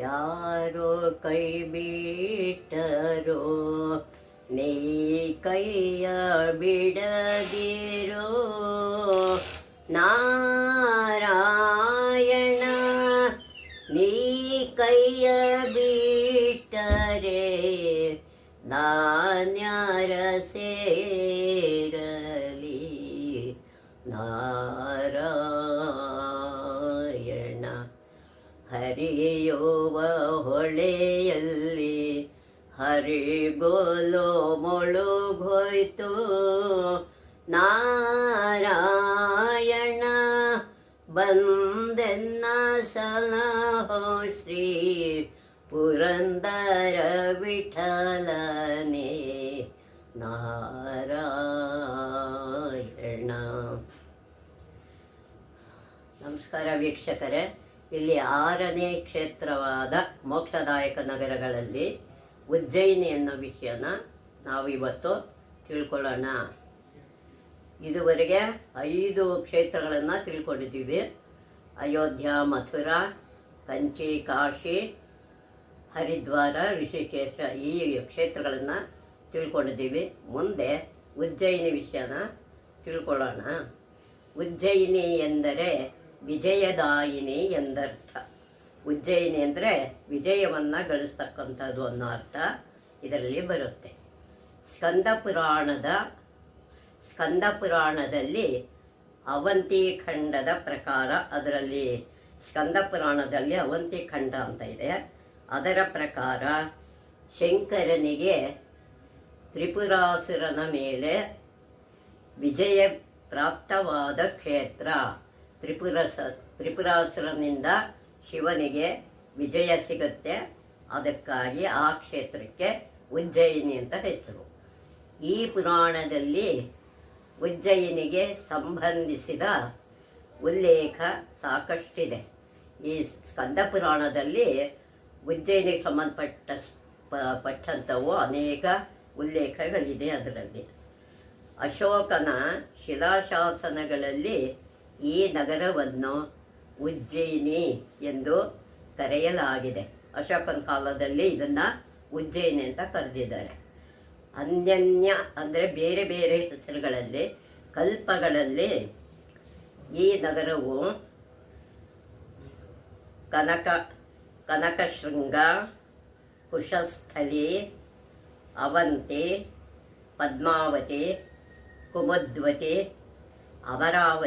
ಯಾರೋ ಕೈ ಬಿಟ್ಟರೋ ನೀ ಕೈಯ ಬಿಡದಿರೋ ನಾರಾಯಣ. ನೀ ಕೈಯ ಬಿಟ್ಟರೆ ನಾನ್ಯಾರ ಸೇರಲಿ ನಾರಾಯಣ. ಹರಿಯುವ ಹೊಳೆಯಲ್ಲಿ ಹರಿಗೋಲು ಮುಳುಗೋಯ್ತು ನಾರಾಯಣ. ಬಂದೆನ್ನ ಸಲಹೋ ಶ್ರೀ ಪುರಂದರ ವಿಠಲನೇ ನಾರಾಯಣ. ನಮಸ್ಕಾರ ವೀಕ್ಷಕರೇ. ಇಲ್ಲಿ 6ನೇ ಕ್ಷೇತ್ರವಾದ ಮೋಕ್ಷದಾಯಕ ನಗರಗಳಲ್ಲಿ ಉಜ್ಜಯಿನಿ ಅನ್ನೋ ವಿಷಯನ ನಾವು ಇವತ್ತು ತಿಳ್ಕೊಳ್ಳೋಣ. ಇದುವರೆಗೆ 5 ಕ್ಷೇತ್ರಗಳನ್ನು ತಿಳ್ಕೊಂಡಿದ್ದೀವಿ. ಅಯೋಧ್ಯ, ಮಥುರಾ, ಕಂಚಿ, ಕಾಶಿ, ಹರಿದ್ವಾರ, ಋಷಿಕೇಶ ಈ ಕ್ಷೇತ್ರಗಳನ್ನು ತಿಳ್ಕೊಂಡಿದ್ದೀವಿ. ಮುಂದೆ ಉಜ್ಜಯಿನಿ ವಿಷಯನ ತಿಳ್ಕೊಳ್ಳೋಣ. ಉಜ್ಜಯಿನಿ ಎಂದರೆ ವಿಜಯದಾಯಿನಿ ಎಂದರ್ಥ. ಉಜ್ಜಯಿನಿ ಅಂದರೆ ವಿಜಯವನ್ನು ಗಳಿಸ್ತಕ್ಕಂಥದ್ದು ಅನ್ನೋ ಅರ್ಥ ಇದರಲ್ಲಿ ಬರುತ್ತೆ. ಸ್ಕಂದ ಪುರಾಣದಲ್ಲಿ ಅವಂತಿ ಖಂಡದ ಪ್ರಕಾರ, ಅದರಲ್ಲಿ ಸ್ಕಂದ ಪುರಾಣದಲ್ಲಿ ಅವಂತಿ ಖಂಡ ಅಂತ ಇದೆ. ಅದರ ಪ್ರಕಾರ ಶಂಕರನಿಗೆ ತ್ರಿಪುರಾಸುರನ ಮೇಲೆ ವಿಜಯ ಪ್ರಾಪ್ತವಾದ ಕ್ಷೇತ್ರ. ತ್ರಿಪುರಾಸುರನಿಂದ ಶಿವನಿಗೆ ವಿಜಯ ಸಿಗುತ್ತೆ. ಅದಕ್ಕಾಗಿ ಆ ಕ್ಷೇತ್ರಕ್ಕೆ ಉಜ್ಜಯಿನಿ ಅಂತ ಹೆಸರು. ಈ ಪುರಾಣದಲ್ಲಿ ಉಜ್ಜಯಿನಿಗೆ ಸಂಬಂಧಿಸಿದ ಉಲ್ಲೇಖ ಸಾಕಷ್ಟಿದೆ. ಈ ಸ್ಕಂದ ಪುರಾಣದಲ್ಲಿ ಉಜ್ಜಯಿನಿಗೆ ಸಂಬಂಧಪಟ್ಟಂಥವು ಅನೇಕ ಉಲ್ಲೇಖಗಳಿದೆ. ಅದರಲ್ಲಿ ಅಶೋಕನ ಶಿಲಾಶಾಸನಗಳಲ್ಲಿ ಈ ನಗರವನ್ನು ಉಜ್ಜಯಿನಿ ಎಂದು ಕರೆಯಲಾಗಿದೆ. ಅಶೋಕನ ಕಾಲದಲ್ಲಿ ಇದನ್ನು ಉಜ್ಜಯಿನಿ ಅಂತ ಕರೆದಿದ್ದಾರೆ. ಅನ್ಯನ್ಯ ಅಂದರೆ ಬೇರೆ ಬೇರೆ ಹೆಸರುಗಳಲ್ಲಿ ಕಲ್ಪಗಳಲ್ಲಿ ಈ ನಗರವು ಕನಕಶೃಂಗ, ಕುಶಸ್ಥಲಿ, ಅವಂತಿ, ಪದ್ಮಾವತಿ, ಕುಮುದ್ವತಿ, ಅಮರಾವತಿ